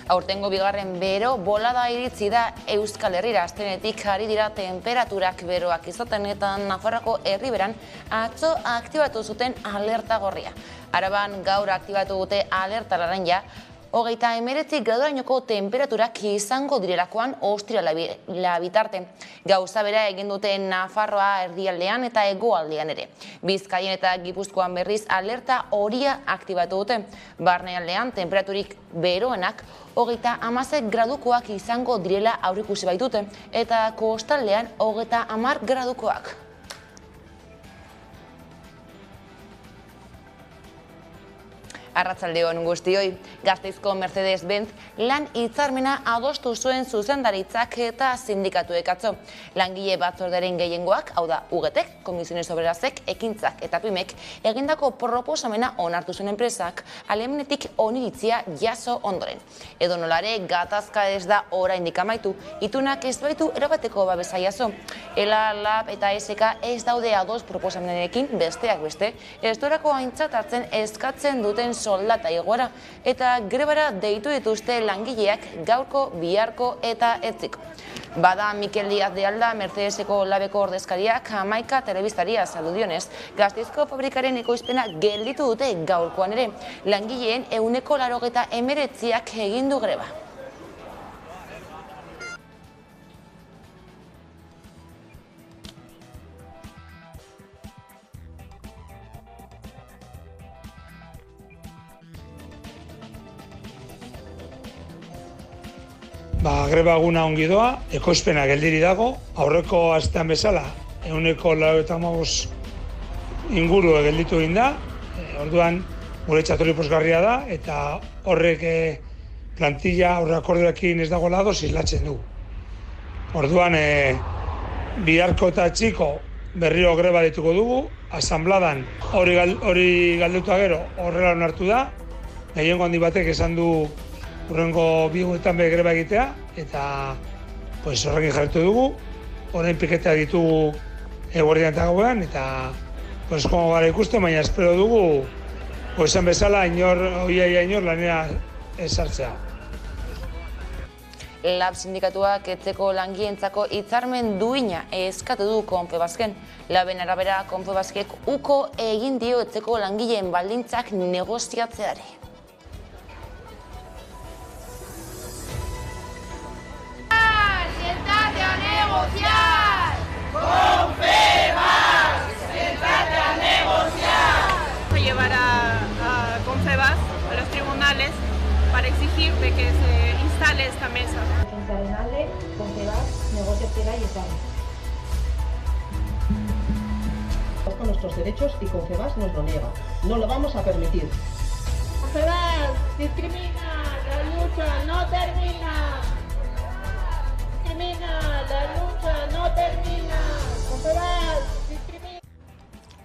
Aurtengo bigarren bero bolada iritsi da Euskal Herrira. Astenetik ari dira temperaturak beroak izaten eta Nafarroako herriberan atzo aktibatu zuten alerta gorria. Araban gaur aktibatu dute alerta laranja. 39 gradorainoko temperaturak izango direlakoan ostirala bitarte. Gauza bera egin dute Nafarroa erdialdean eta hegoaldean ere. Bizkaian eta Gipuzkoan berriz alerta horia aktibatu dute. Barnealdean temperaturik beroenak 36 gradukoak izango direla aurreikusi baitute eta kostaldean 30 gradukoak. Arratsaldeon guztioi, Gasteizko Mercedes-Benz lan hitzarmena adostu zuen zuzendaritzak eta sindikatuek atzo. Langile batzordearen gehiengoak, hau da UGTek, Komisiones Obrerasek, Ekintzak eta Pymek egindako proposamena onartu zuen enpresak, alemanetik oniritzia jaso ondoren. Edonolare gatazka ez da oraindik amaitu, itunak ez baitu erabateko babesa jaso. ELA, LAB eta SK ez daude ados proposamenarekin besteak beste, ez dorako aintzat hartzen eskatzen duten soldata igoera eta grebara deitu dituzte langileak gaurko, biharko eta etziko. Bada Mikel Díaz de Alda, Mercedeseko labeko ordezkariak Hamaika telebistari azaldu dionez, Gasteizko fabrikaren ekoizpena gelditu dute gaurkoan ere, langileen 89%ak egin du greba. Greba eguna ongi doa, ekoizpena geldiri dago, aurreko astean bezala, 95% inguru gelditu egin da, orduan guretzat hori pozgarria da, eta horrek plantilla aurreakordioekin ez dago lado islatzen du. Orduan, biharko eta txiko berriro greba dituko dugu, asambladan hori galduta gero horrela onartu da, gehiengo handi batek esan du hurrengo biguetan greba egitea, eta horrekin jarritu dugu, orain piketea ditugu eguerdian eta gauean, eta joango gara ikusten, baina espero dugu, esan bezala, inor lanera ezartzea. LAB sindikatuak etzeko langientzako hitzarmen duina eskatu du Confebasken. LABen arabera Confebaskek uko egin dio etzeko langileen baldintzak negoziatzeari. Llevar a Confebas a los tribunales para exigir de que se instale esta mesa. Confebas negociatzera y tal. Con nuestros derechos y Confebas nos lo niega. No lo vamos a permitir. Confebas discrimina, la lucha no termina. Discrimina, la lucha no termina. Confebas discrimina.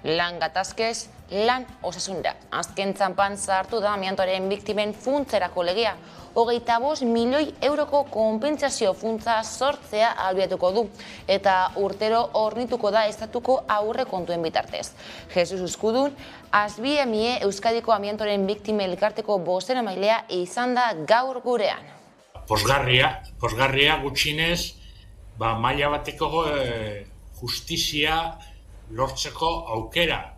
Lan gatazkez, lan osasunera. Azken txanpan sartu da amiantoaren biktimen funtzerako legea. 25 milioi euroko konpentsazio funtsa sortzea ahalbidetuko du, eta urtero hornituko da estatuko aurrekontuen bitartez. Jesus Uzkudun, Asbiemie Euskadiko amiantoren biktimen elkarteko bozeramailea izan da gaur gurean. Pozgarria gutxinez, maila bateko justizia lortzeko aukera.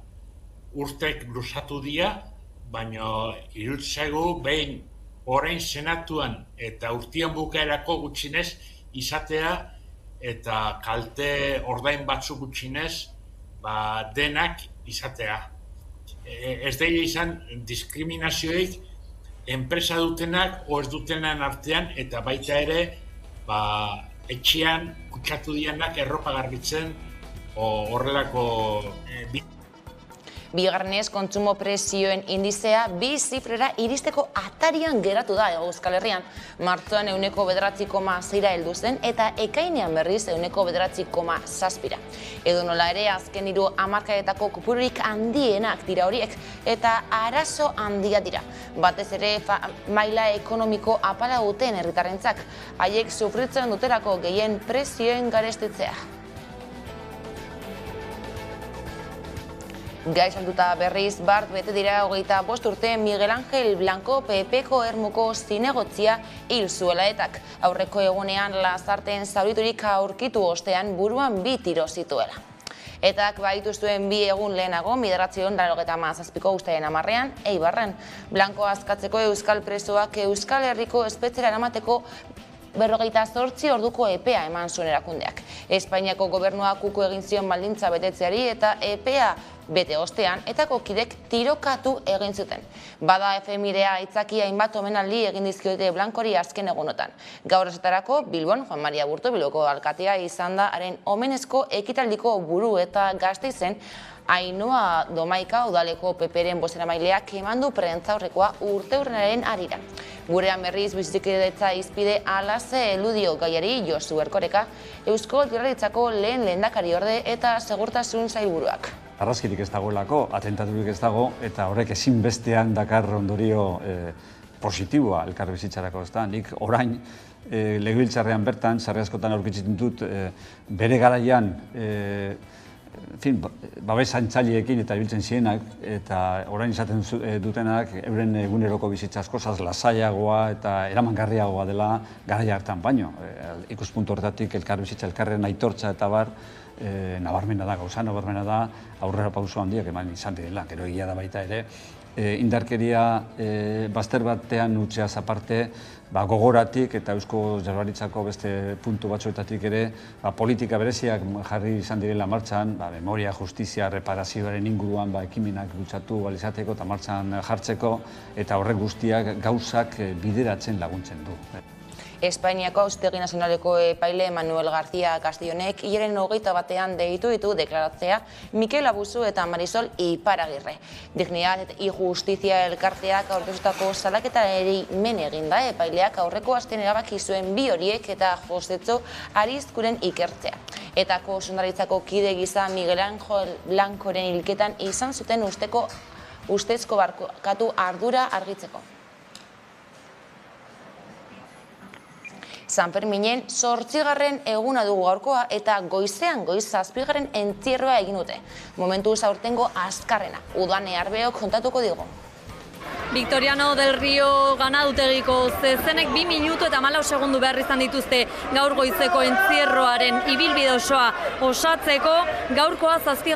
Urtek luzatu dira, baina iruditzaigu behin orain senatuan eta urtean bukaerako gutxinez izatea eta kalte ordain batzuk gutxinez denak izatea. Ez daile izan diskriminazioik enpresa dutenak o ez dutenan artean eta baita ere etxean kutsatu dianak erropa garbitzen horrelako Bigarrenez, kontsumo prezioen indizea 2 zifrera iristeko atarian geratu da Euskal Herrian. Martzoan 9,6 heldu zen eta ekainean berriz 9,7. Edonola ere azken 3 hamarkadetako kopururik handienak dira horiek eta arazo handia dira. Batez ere maila ekonomiko apala duten herritarrentzak, haiek sufritzen duterako gehien prezioen garestitzea. Gai salduta berriz, bart bete dira 25 urte Miguel Ángel Blanco PPko Ermuko zinegotzia hil zuela etak. Aurreko egunean Lasarten zauriturik aurkitu ostean buruan 2 tiro zituela. Etak baitu zuen 2 egun lehenago, 1997ko uztailaren 10ean, Eibarren. Blanco askatzeko euskal presoak Euskal Herriko espetxera eramateko 48 orduko epea eman zuen erakundeak. Espainiako gobernuak uko egin zion baldintza betetzeari eta epea bete ostean, etako kidek tirokatu egin zuten. Bada efemirea aitzaki hainbat omenaldi egin dizkiote Blancori azken egunotan. Gaur esaterako Bilbon, Juan Maria Burto Bilboko alkatea izan da haren omenezko ekitaldiko buru eta Gasteizen Ainhoa Domaika udaleko PPren bozeramaileak emandu prentzaurrekoa urteurrenaren harira. Gurean berriz bizikidetza izpide alaze eludio gaiari Josu Erkoreka, Eusko Jaurlaritzako lehendakari orde eta segurtasun sailburuak. Arrazkirik ez dagoelako, atentaturik ez dago, eta horrek ezinbestean dakar ondorio positiboa elkarbizitzarako, ezta. Nik orain legebiltzarrean bertan, sarri askotan aurkitzen dut, bere garaian babes antzaileekin eta ibiltzen zienak, eta orain izaten dutenak euren eguneroko bizitza askoz lasaiagoa eta eramangarriagoa dela garaia hartan baino. Ikuspuntu horretatik elkarbizitza, elkarren aitortza eta bar, nabarmena da, gauza nabarmena da, aurrera pauso handiak eman izan direla, gero egia da baita ere. Indarkeria bazter batean utzeaz aparte, gogoratik eta Eusko Jaurlaritzako beste puntu batzuetatik ere politika bereziak jarri izan direla martxan, memoria, justizia, reparazioaren inguruan ekimenak bultzatu izateko eta martxan jartzeko, eta horrek guztiak gauzak bideratzen laguntzen du. Espainiako Auzitegi Nazionaleko epaile Manuel García Castillonek hilaren 21ean deitu ditu deklaratzea Mikel Abuzu eta Marisol Iparagirre. Dignidad y Justizia elkarteak aurkeztutako salaketari men eginda epaileak aurreko astean erabaki zuen 2 horiek eta Josetxo Arizkuren ikertzea. Etako zuzendaritzako kide gisa Miguel Ángel Blancoren hilketan izan zuten ustezko barkatu ardura argitzeko. Sanferminen 8. eguna dugu gaurkoa eta goizean goiz 7. entzierroa egin dute. Momentuz aurtengo azkarrena, Udan Earbeok kontatuko digu. Victoriano del Rio ganadutegiko zezenek 2 minutu eta 14 segundu behar izan dituzte gaur goizeko entzierroaren ibilbide osoa osatzeko. Gaurkoa 7.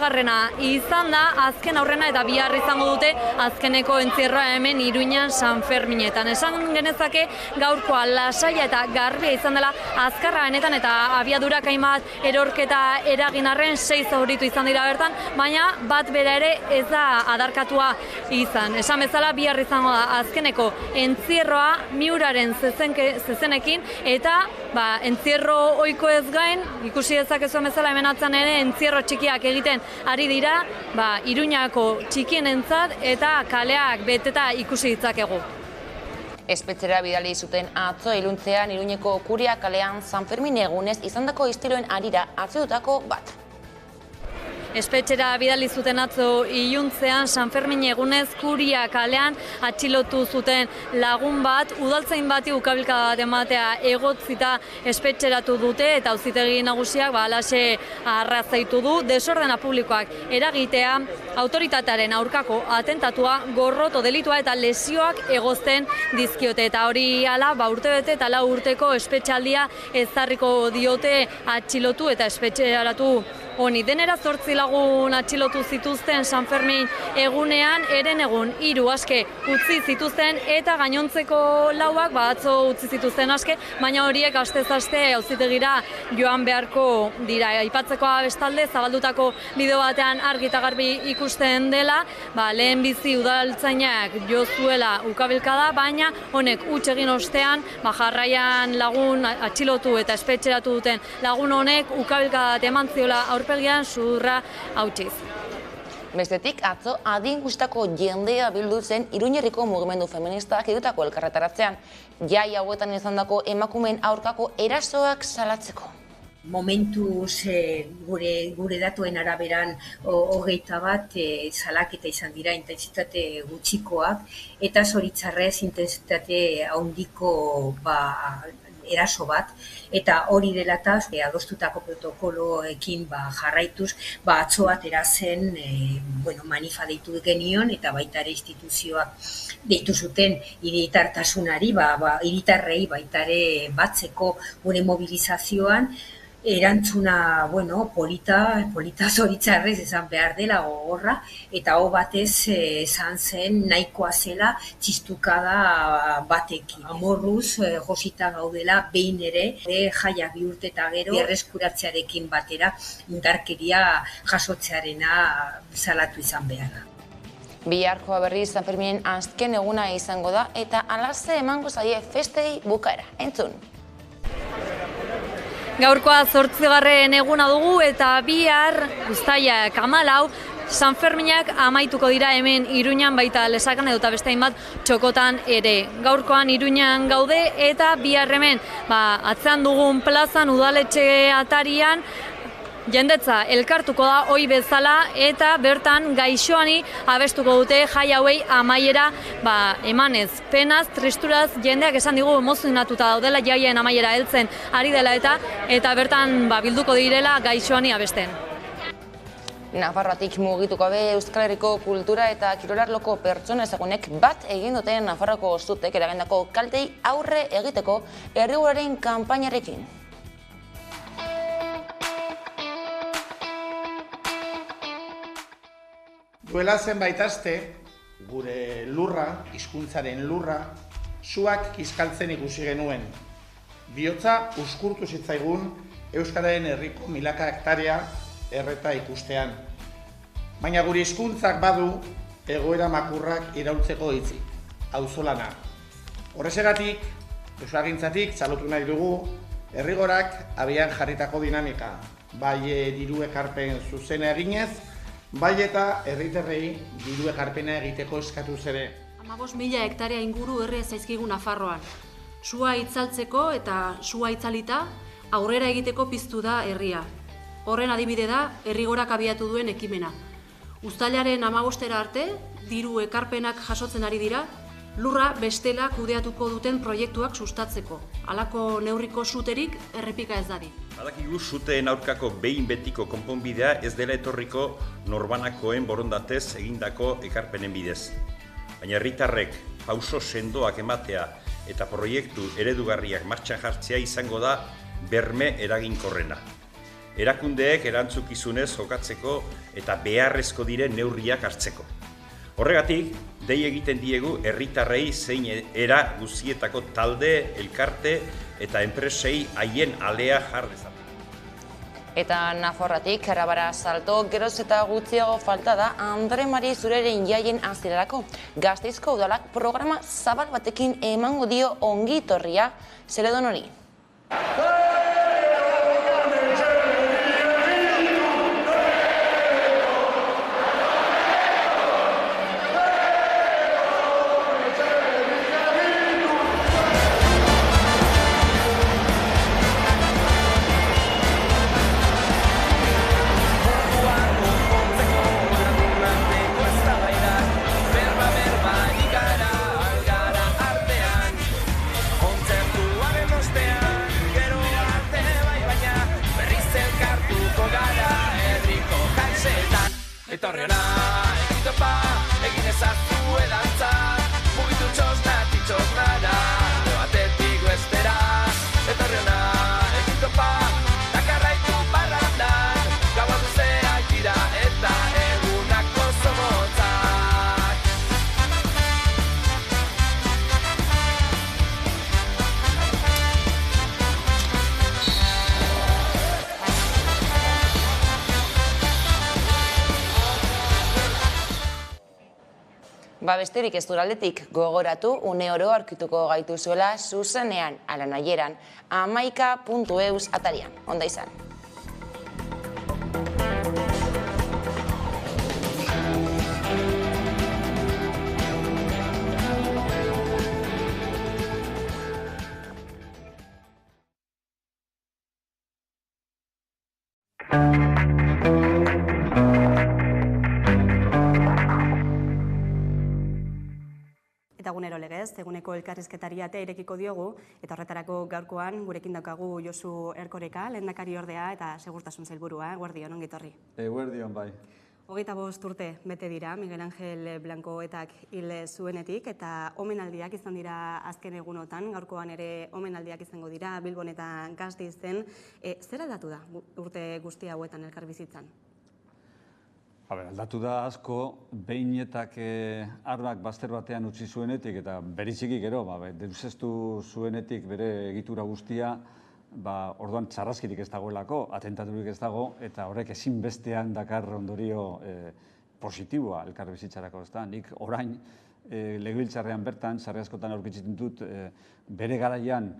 izan da, azken aurrena eta bihar izango dute azkeneko entzierroa hemen Iruñan Sanferminetan. Esan genezake gaurkoa lasaia eta garbia izan dela, azkarra benetan eta abiadurak hainbat erorketa eragin arren 6 zauritu izan dira bertan, baina bat bera ere ez da adarkatua izan. Esan bezala bihar izango da azkeneko entzierroa Miuraren zezenekin eta entzierro ohiko ez gain, ikusi dezakezu bezala hemen atzan ere entzierro txikiak egiten ari dira, Iruñako txikienentzat eta kaleak beteta ikusi ditzakegu. Espetxera bidali zuten atzo iluntzean Iruñeko Kuria kalean Sanfermin egunez izandako istiloen harira hartzutako bat. Espetxera bidali zuten atzo iluntzean Sanfermin egunez Kuria kalean atxilotu zuten lagun bat, udaltzain bati ukabilkada bat ematea egotzita espetxeratu dute eta auzitegi nagusiak halaxe arrazaitu du desordena publikoak eragitea, autoritatearen aurkako atentatua, gorroto delitua eta lesioak egozten dizkiote. Eta hori hala, urtebete eta 4 urteko espetxaldia ezarriko diote atxilotu eta espetxeratu honi. Denera 8 lagun atxilotu zituzten Sanfermin egunean, eren egun 3 aske utzi zituzten eta gainontzeko 4 atzo utzi zituzten aske, baina horiek astez aste auzitegira joan beharko dira. Aipatzekoa bestalde zabaldutako bideo batean argi eta garbi ikusten dela, lehen bizi udaltzainak jo zuela ukabilkada, baina honek huts egin ostean jarraian lagun atxilotu eta espetxeratu duten lagun honek ukabilkada bat eman ziola aurpegian zurra hautsiz. Bestetik, atzo adin guztako jendea bildu zen Iruñerriko mugimendu feministak egitako elkarretaratzean, jai hauetan izandako emakumeen aurkako erasoak salatzeko. Momentuz gure datuen araberan 21 salaketa izan dira intentsitate gutxikoak eta zoritzarrez intentsitate handiko eraso bat, eta hori delataz adostutako protokoloekin jarraituz, atzo atera zen manifa deitu genion, eta baita ere instituzioak deitu zuten hiritartasunari, hiritarrei baita ere batzeko gure mobilizazioan, erantzuna, polita zoritzarrez esan behar dela gogorra, eta batez esan zen nahikoa zela txistukada batekin. Amorruz josita gaudela behin ere, jaia 2 urte eta gero, berreskuratzearekin batera indarkeria jasotzearena salatu izan behar. Biharkoa berriz San Ferminen azken eguna izango da, eta alaze emango zaie festei bukaera. Entzun! Gaurkoa 8. eguna dugu eta bihar uztailak 14 San Ferminak amaituko dira hemen Iruñan, baita Lesakan edota beste hainbat txokotan ere. Gaurkoan Iruñan gaude eta bihar hemen atzean dugun plazan udaletxe atarian jendetza elkartuko da ohi bezala eta bertan gaixoani abestuko dute jai hauei amaiera emanez. Penaz, tristuraz jendeak esan digu emozionatuta daudela jaien amaiera heltzen ari dela eta bertan bilduko direla gaixoani abesten. Nafarroatik mugituko gabe Euskal Herriko kultura eta kirolarloko pertsona ezagunek bat egin duten Nafarroako zutek eragindako kaltei aurre egiteko herrigoraren kanpainarekin. Duela zenbait aste, gure lurra, hizkuntzaren lurra, suak kiskaltzen ikusi genuen. Bihotza uskurtu zitzaigun Euskararen herriko milaka hektarea erreta ikustean. Baina gure hizkuntzak badu egoera makurrak iraultzeko hitzik, auzolana. Horrexegatik, euskalgintzatik txalotu nahi dugu, herrigorak abian jarritako dinamika, bai diru ekarpen zuzena eginez, bai eta herritarrei diru ekarpena egiteko eskatuz ere. 15.000 hektarea inguru erre zaizkigu Nafarroan. Sua itzaltzeko eta sua itzalita aurrera egiteko piztu da herria. Horren adibide da herrigorak abiatu duen ekimena. Uztailaren 15 arte, diru ekarpenak jasotzen ari dira, lurra bestela kudeatuko duten proiektuak sustatzeko. Halako neurriko suterik errepika ez dadi. Badakigu suteen aurkako behin betiko konponbidea ez dela etorriko norbanakoen borondatez egindako ekarpenen bidez. Baina herritarrek pauso sendoak ematea eta proiektu eredugarriak martxan jartzea izango da berme eraginkorrena. Erakundeek erantzukizunez jokatzeko eta beharrezko diren neurriak hartzeko. Horregatik, dei egiten diegu herritarrei zein era guztietako talde, elkarte eta enpresei haien alea jar dezaten. Eta Nafarroatik Arabara salto geroz eta gutxiago falta da Andre Mari Zureren jaien hasierarako. Gasteizko udalak programa zabal batekin emango dio ongitorria Zeledon hori. Besterik ez duraldetik gogoratu une oro aurkituko gaituzuela zuzenean ala nahieran 11.eus atarian. Onda izan. egunero legez, eguneko elkarrizketari atea irekiko diogu, eta horretarako gaurkoan gurekin daukagu Josu Erkoreka, lehendakari ordea eta segurtasun sailburua, eguerdion, ongi etorri. Eguerdion, bai. 25 urte bete dira Miguel Angel Blancoetak hil zuenetik, eta omenaldiak izan dira azken egunotan, gaurkoan ere omenaldiak izango dira Bilbon eta Gasteizen. Zer aldatu da urte guzti hauetan elkarbizitzan? Aldatu da asko, behinetak arbak bazter batean utzi zuenetik eta beriziki gero, deuseztu zuenetik bere egitura guztia, orduan txarrazkirik ez dagoelako, atentaturik ez dago, eta horrek ezinbestean dakar ondorio positiboa elkarbizitzarako. Nik orain legebiltzarrean bertan, sarri askotan aurkitzen dut, bere garaian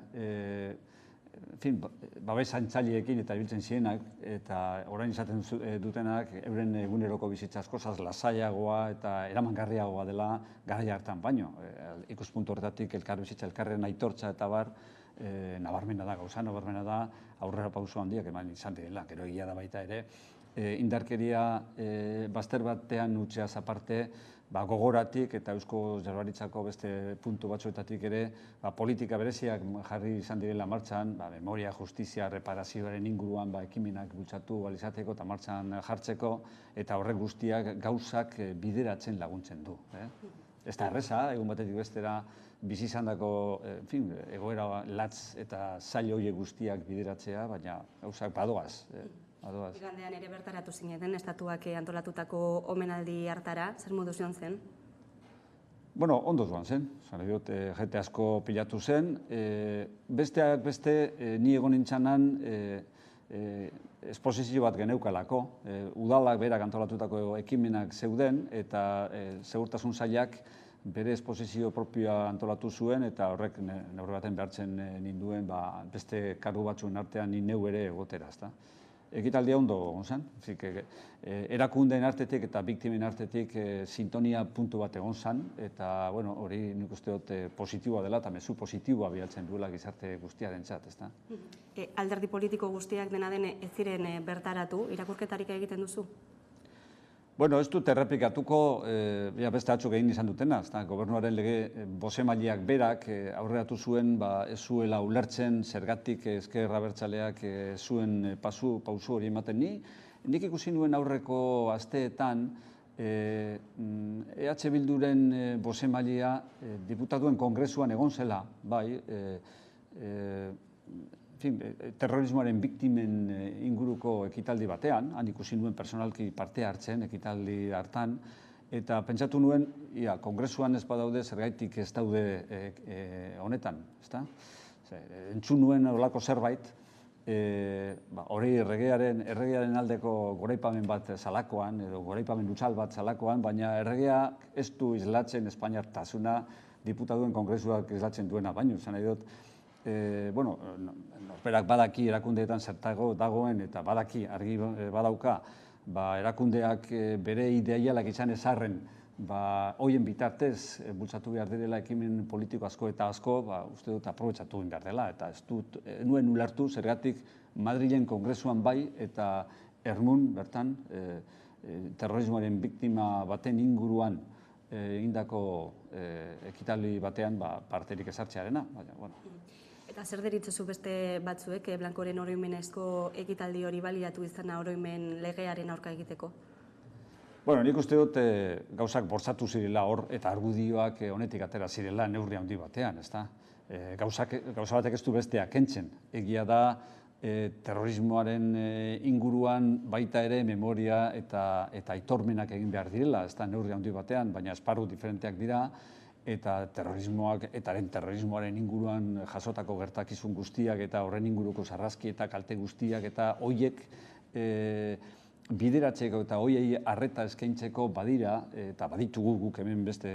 babes antzaileekin eta ibiltzen zienak, eta orain izaten dutenak euren eguneroko bizitza askozaz lasaiagoa eta eramangarriagoa dela garai hartan baino. Ikuspuntu horretatik elkarbizitza, elkarren aitortza eta bar, nabarmena da, gauza nabarmena da, aurrera pauso handiak eman izan direla, gero egia da baita ere, indarkeria bazter batean utzeaz aparte, gogoratik eta Eusko Jaurlaritzako beste puntu batzuetatik ere politika bereziak jarri izan direla martxan, memoria, justizia, reparazioaren inguruan ekimenak bultzatu izateko eta martxan jartzeko, eta horrek guztiak gauzak bideratzen laguntzen du. Ez da erreza, egun batetik bestera bizi izandako egoera latz eta zail horiek guztiak bideratzea, baina gauzak badoaz. Igandean ere bertaratu zineten, estatuak antolatutako omenaldi hartara, zer modu joan zen? Ondo joan zen, jende asko pilatu zen. Besteak beste, ni egon nintzanan esposizio bat geneukalako. Udalak berak antolatutako ekimenak zeuden, eta segurtasun sailak bere esposizio propioa antolatu zuen, eta horrek neurri baten behartzen ninduen beste kargu batzuen artean ni neu ere egotera. Ekitaldia ondo egon zen, erakundeen artetik eta biktimen artetik sintonia puntu bat egon zen, eta hori nik uste dut positiboa dela eta mezu positiboa bilatzen duela gizarte guztiarentzat. Alderdi politiko guztiak dena den ez ziren bertaratu, irakurketarik egiten duzu? Ez dut errepikatuko beste atzuk egin izan dutena. Gobernuaren lege bosemaileak berak aurreratu zuen ez zuela ulertzen zergatik ezker abertzaleak zuen pausu hori ematen ni. Nik ikusi nuen aurreko asteetan EH Bilduren bosemailea diputatuen kongresuan egon zela, terrorismoaren biktimen inguruko ekitaldi batean, han ikusi nuen personalki parte hartzen ekitaldi hartan, eta pentsatu nuen, kongresuan ez badaude, zergaitik ez daude honetan, entzun nuen olako zerbait, hori erregearen aldeko goraipamen bat zalakoan, edo goraipamen utzal bat zalakoan, baina erregeak ez du islatzen Espainiartasuna diputatuen kongresuak islatzen duena, baino, zan nahi dut, norberak badaki erakundeetan zertago dagoen eta badaki argi badauka erakundeak bere idealak izan ezarren hoien bitartez bultzatu behar direla ekimen politiko asko eta asko, uste dut aprobetxatu behar dela, eta ez dut nuen ulertu zergatik Madrilen kongresuan bai eta Ermun bertan terrorismoaren biktima baten inguruan egindako ekitaldi batean parterik ezartzearena. Eta zer deritzozu beste batzuek Blancoren oroimenezko ekitaldi hori baliatu izana oroimen legearen aurka egiteko? Nik uste dut gauzak bortzatu zirela hor eta argudioak honetik atera zirela neurri handi batean. Gauza batek ez du bestea kentzen. Egia da terrorismoaren inguruan baita ere memoria eta aitormenak egin behar direla, ez da neurri handi batean, baina esparru diferenteak dira, eta terrorismoaren inguruan jasotako gertakizun guztiak eta horren inguruko sarrazki eta kalte guztiak eta horiek bideratzeko eta horiei arreta eskaintzeko badira, eta baditugu guk hemen beste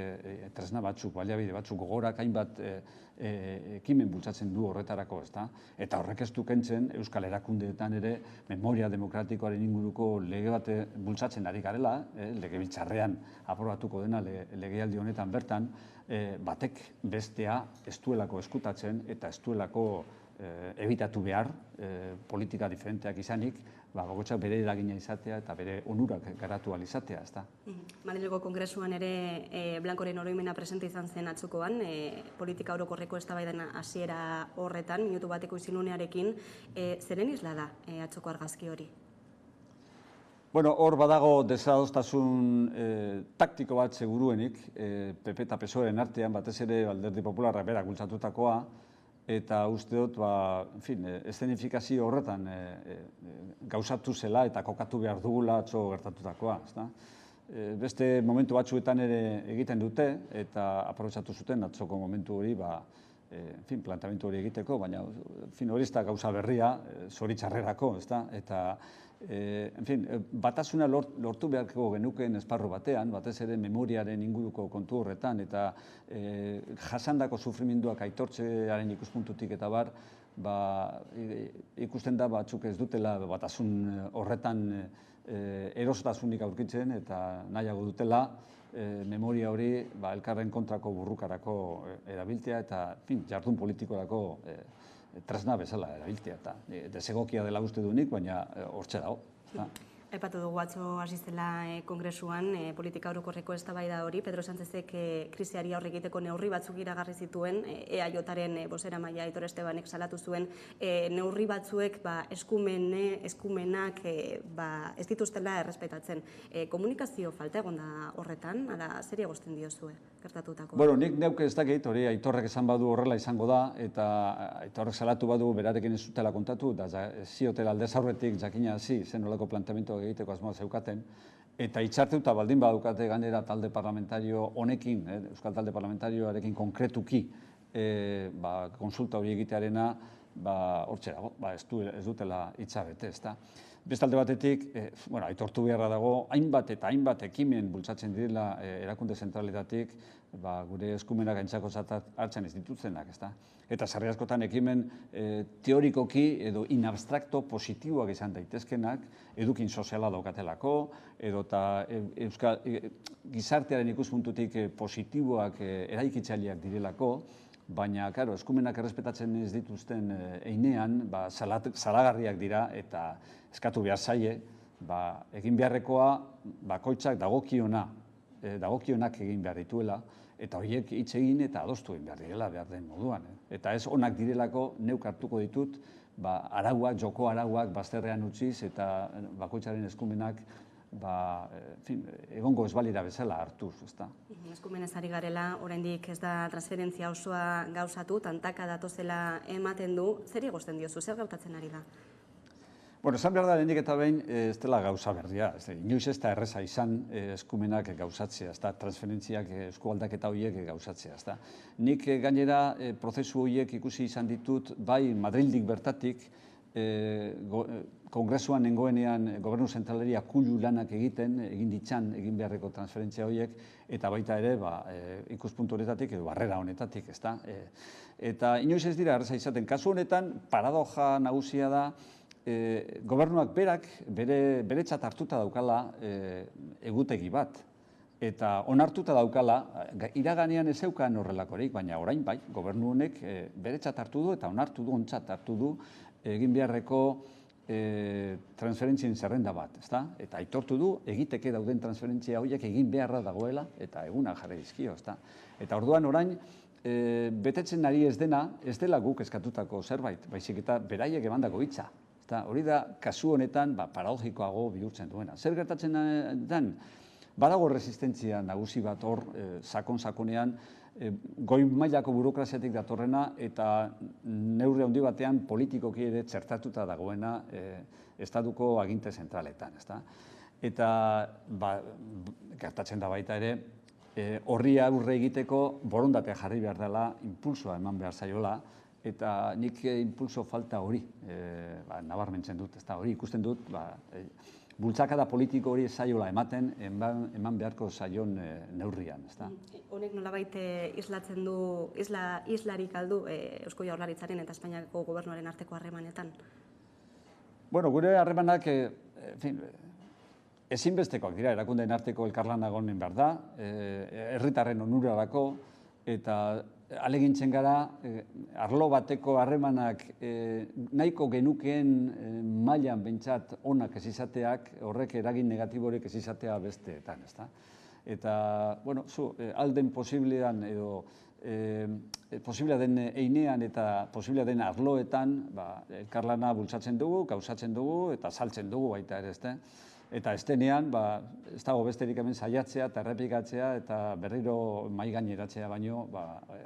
tresna batzuk, baliabide batzuk gogorak hainbat ekimen bultzatzen du horretarako, eta horrek ez du kentzen Euskal Erakundeetan ere memoria demokratikoaren inguruko lege bat bultzatzen ari garela, legebiltzarrean aprobatuko dena legealdi honetan bertan, batek bestea ez duelako eskutatzen eta ez duelako ebitatu behar politika diferenteak izanik, bakoitzak bere eragina izatea eta bere onurak garatu ahal izatea, ezta. Madrilgo Kongresuan ere Blancoren oroimena presente izan zen atzokoan, politika orokorreko eztabaidan hasiera horretan, minutu bateko isilunearekin, zeren isla da atzoko argazki hori? Bueno, hor badago desadostasun taktiko bat seguruenik, PP eta PSOEren artean, batez ere Alderdi Popularrak berak bultzatutakoa, eta uste dut, eszenifikazio horretan gauzatu zela eta kokatu behar dugula atzo gertatutakoa. Beste momentu batzuetan ere egiten dute, eta aprobetxatu zuten atzoko momentu hori, plantamentu hori egiteko, baina hori ez da gauza berria, zoritxarrerako, eta batasuna lortu beharko genukeen esparru batean, batez ere memoriaren inguruko kontu horretan, eta jasandako sufrimenduak aitortzearen ikuspuntutik eta bar, ikusten da batzuk ez dutela batasun horretan erosotasunik aurkitzen, eta nahiago dutela memoria hori elkarren kontrako burrukarako erabiltzea eta jardun politikorako tresna bezala erabiltzea. Desegokia dela uste dunik, baina hortxe dago. Aipatu dugu atzo hasi zela Kongresuan politika orokorreko eztabaida hori. Pedro Sánchezek krisiari aurre egiteko neurri batzuk iragarri zituen, EAJaren bozeramailea Aitor Estebanek salatu zuen neurri batzuek eskumenak ez dituztela errespetatzen. Komunikazio falta egon da horretan, ala zer egozten diozue gertatutako? Bueno, nik neuk ez dakit, hori Aitorrek esan badu horrela izango da, eta Aitorrek salatu badu berarekin ez zutela kontatu, da ziotela aldez aurretik jakina hasi zen nolako planteamentoak egiteko asmoa zeukaten, eta itxarteuta baldin badukate gainera talde parlamentario honekin, Euskal Talde Parlamentarioarekin konkretuki konsulta hori egitearena, hortxe dago, ez dutela itxabete, ezta. Bestalde batetik, aitortu beharra dago, hainbat eta hainbat ekimen bultzatzen direla erakunde zentraletatik, gure eskumenak gaintzakotzat hartzen ez dituztenak, ezta. Eta sarri askotan ekimen teorikoki edo inabstrakto positiboak izan daitezkenak, edukin soziala daukatelako, edo eta gizartearen ikuspuntutik positiboak eraikitzaileak direlako, baina, eskumenak errespetatzen ez dituzten einean, salagarriak dira eta eskatu behar zaie, egin beharrekoa bakoitzak dagokionak egin behar dituela, eta horiek hitz egin eta adostu egin behar direla behar den moduan. Eta ez onak direlako neuk hartuko ditut, arauak, joko arauak bazterrean utziz eta bakoitzaren eskumenak egongo ez balira bezala hartuz, ezta. Eskumenez ari garela, oraindik ez da transferentzia osoa gauzatu, tantaka datozela ematen du, zer egozten diozu, zer gertatzen ari da? Bueno, esan behar da lehenik eta behin ez dela gauza berria, inoiz ez da erreza izan eskumenak gauzatzea, transferentziak, eskualdaketa horiek gauzatzea. Nik gainera prozesu horiek ikusi izan ditut, bai Madrildik bertatik, Kongresuan nengoenean Gobernu Zentraleria akulu lanak egin ditzan egin beharreko transferentzia horiek, eta baita ere ikuspuntu horretatik edo barrera honetatik, ezta. Eta inoiz ez dira erreza izaten. Kasu honetan, paradoja nagusia da, gobernuak berak beretzat hartuta daukala egutegi bat. Eta onartuta daukala, iraganean ez zeukan horrelakorik, baina orain bai, gobernu honek beretzat hartu du eta onartu du, ontzat hartu du egin beharreko transferentzien zerrenda bat, ezta? Eta aitortu du, egiteke dauden transferentzia horiek egin beharra dagoela eta eguna jarri dizkio, ezta? Eta orduan orain, betetzen ari ez dela guk eskatutako zerbait, baizik eta beraiek emandako hitza. Hori da, kasu honetan, paradogikoago bihurtzen duena. Zer gertatzen den? Badago resistentzia nagusi bat hor, sakon-sakonean, goi mailako burokraziatik datorrena eta neurri handi batean politikoki ere txertatuta dagoena estatuko aginte zentraletan. Eta gertatzen da baita ere, horri aurre egiteko borondatea jarri behar dela, impulsoa eman behar zaiola, eta nik impulso falta hori nabarmentzen dut, hori ikusten dut, bultzakada politiko hori zaiola ematen, eman beharko zaion neurrian. Honek nolabait islatzen du, islarik aldu Eusko Jaurlaritzaren eta Espainiako gobernuaren arteko harremanetan? Bueno, gure harremanak ezinbestekoak dira, erakundeen arteko elkarlana egonen behar da, herritarren onurarako, eta alegintzen gara, arlo bateko harremanak nahiko genukeen mailan behintzat onak ez izateak, horrek eragin negatiborek ez izatea besteetan, ezta? Eta, bueno, alden posiblean edo posiblea den einean eta posiblea den arloetan elkarlana bultzatzen dugu, gauzatzen dugu eta saltzen dugu baita ere, ezta? Eta ez denean, ez dago besterik hemen saiatzea eta errepikatzea eta berriro mahai gaineratzea baino,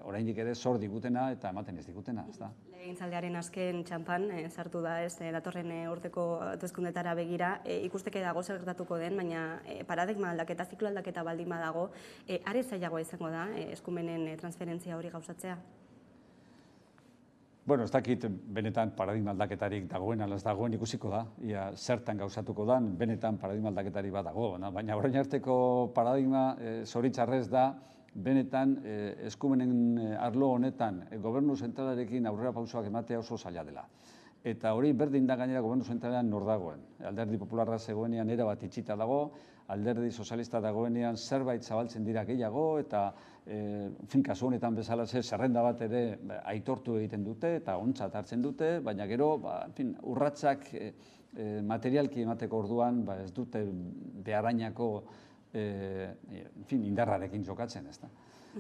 oraindik ere zor digutena eta ematen ez digutena, ezta? Legegintzaldiaren azken txanpan sartu da, datorren urteko hauteskundetara begira, ikusteke dago zer gertatuko den, baina paradigma aldaketa, ziklo aldaketa baldin badago, are zailagoa izango da eskumenen transferentzia hori gauzatzea? Bueno, ez dakit benetan paradigma aldaketarik dagoen, ala ez dagoen ikusiko da, ia zertan gauzatuko da, benetan paradigma aldaketari bat dago, baina orain arteko paradigma zoritxarrez da, benetan eskumenen arlo honetan gobernu zentralarekin aurrera pausoak ematea oso zaila dela. Eta hori berdin da gainera gobernu zentralean nor dagoen. Alderdi Popularra zegoenean erabat itxita dago, alderdi sozialista dagoenean zerbait zabaltzen dira gehiago, eta kasu honetan bezala zerrenda bat ere aitortu egiten dute eta ontzat hartzen dute, baina gero urratsak materialki emateko orduan ez dute beharainako indarrarekin jokatzen, ezta.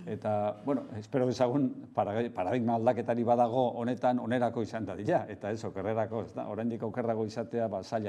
Eta, bueno, espero dezagun paradigma aldaketari badago honetan onerako izan dadila, eta ez okerrerako, ezta. Oraindik okerrago izatea zaila